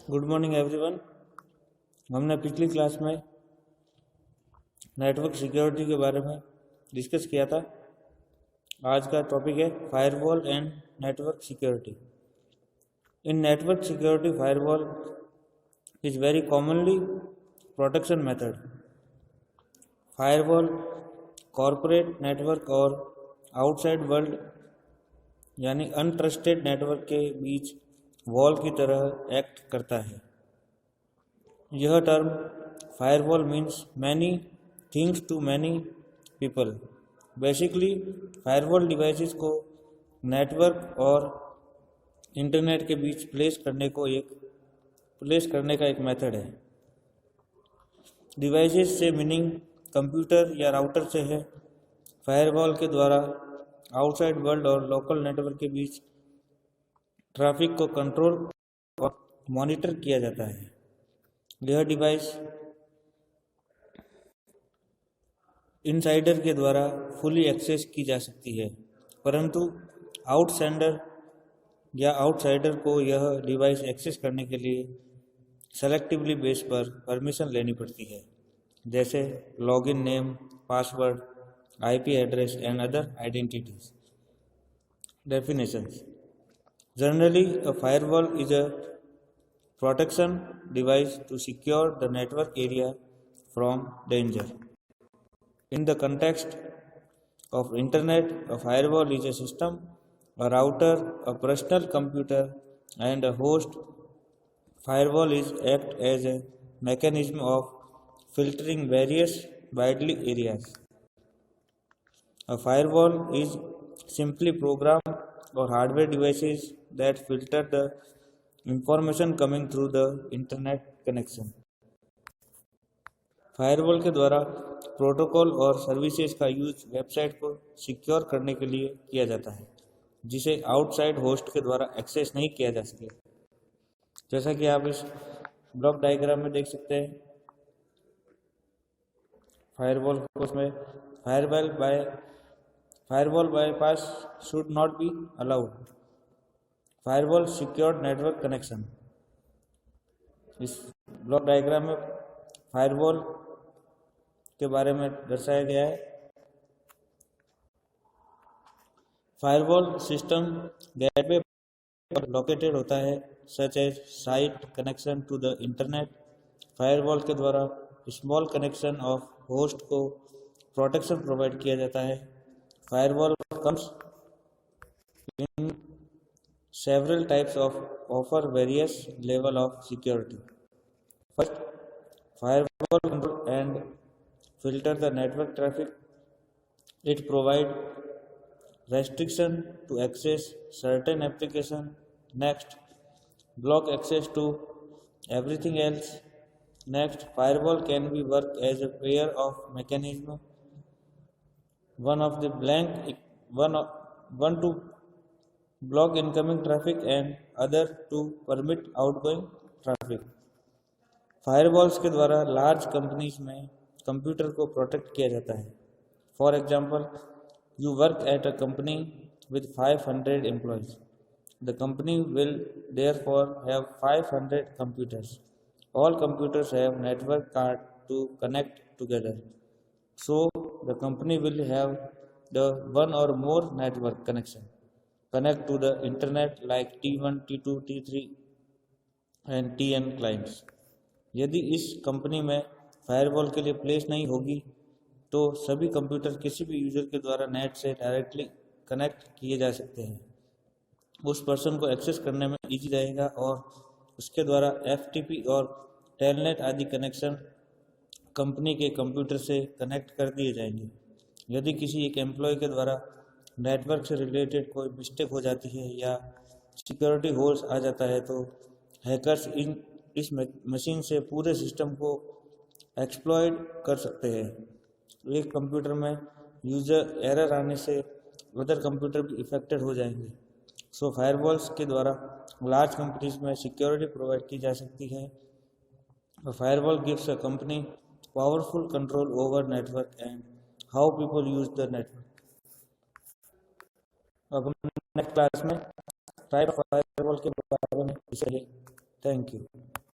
Good morning everyone. हमने पिछली class में नेटवर्क सिक्योरिटी के बारे में डिस्कस किया था। आज का टॉपिक है firewall and network security. In network security firewall is very commonly protection method. Firewall corporate network और आउटसाइड वर्ल्ड यानी अनट्रस्टेड नेटवर्क के बीच वॉल की तरह एक्ट करता है। यह term firewall means many things to many people. Basically firewall devices को नेटवर्क और इंटरनेट के बीच प्लेस करने का एक मेथड है। डिवाइसेस से मीनिंग कंप्यूटर या राउटर से है। फायरवॉल के द्वारा आउटसाइड वर्ल्ड और लोकल नेटवर्क के बीच ट्रैफिक को कंट्रोल और मॉनिटर किया जाता है। यह डिवाइस इनसाइडर के द्वारा फुली एक्सेस की जा सकती है, परंतु आउटसाइडर या आउटसाइडर को यह डिवाइस एक्सेस करने के लिए सेलेक्टिवली बेस पर परमिशन लेनी पड़ती है, जैसे login name, password, IP address and other identities. Definitions. Generally, a firewall is a protection device to secure the network area from danger. In the context of Internet, a firewall is a system, a router, a personal computer, and a host. Firewall is act as a mechanism of filtering various widely areas. A firewall is simply program or hardware devices that filter the information coming through the internet connection. Firewall के द्वारा protocol और services का use website को secure करने के लिए किया जाता है, जिसे आउटसाइड होस्ट के द्वारा एक्सेस नहीं किया जा सके। जैसा कि आप इस ब्लॉक डायग्राम में देख सकते हैं, फायरवॉल में Firewall bypass should not be allowed. Firewall secured network connection. इस ब्लॉक डायग्राम में फायरवॉल के बारे में दर्शाया गया है। फायरवॉल सिस्टम गेटवे पर लोकेटेड होता है, such as site connection to the internet. Firewall के द्वारा स्मॉल कनेक्शन ऑफ होस्ट को प्रोटेक्शन प्रोवाइड किया जाता है। Firewall comes in several types of offer various level of security. First, firewall control and filter the network traffic. It provide restriction to access certain application. Next, block access to everything else. Next, firewall can be work as a pair of mechanism. One to block incoming traffic and other to permit outgoing traffic. Firewalls के द्वारा large companies में computer को protect किया जाता है। For example, you work at a company with 500 employees. The company will therefore have 500 computers. All computers have network card to connect together. So the company will have the one or more network connection connect to the internet like T1, T2, T3 and Tn clients. यदि इस company में firewall के लिए place नहीं होगी तो सभी computer किसी भी यूजर के द्वारा नेट से डायरेक्टली कनेक्ट किए जा सकते हैं। उस पर्सन को एक्सेस करने में इजी रहेगा और उसके द्वारा FTP और टेलनेट आदि कनेक्शन कंपनी के कंप्यूटर से कनेक्ट कर दिए जाएंगे। यदि किसी एक एम्प्लॉय के द्वारा नेटवर्क से रिलेटेड कोई मिस्टेक हो जाती है या सिक्योरिटी होल्स आ जाता है तो हैकर्स इस मशीन से पूरे सिस्टम को एक्सप्लॉइट कर सकते हैं। एक कंप्यूटर में यूजर एरर आने से अदर कंप्यूटर भी इफेक्टेड हो जाएंगे। सो फायरवॉल्स के द्वारा लार्ज कंपनीज में सिक्योरिटी प्रोवाइड की जा सकती है। Firewall gives a company powerful control over network and how people use the network. अब नेक्स्ट क्लास में टाइप फायरवॉल के बारे में। Thank you.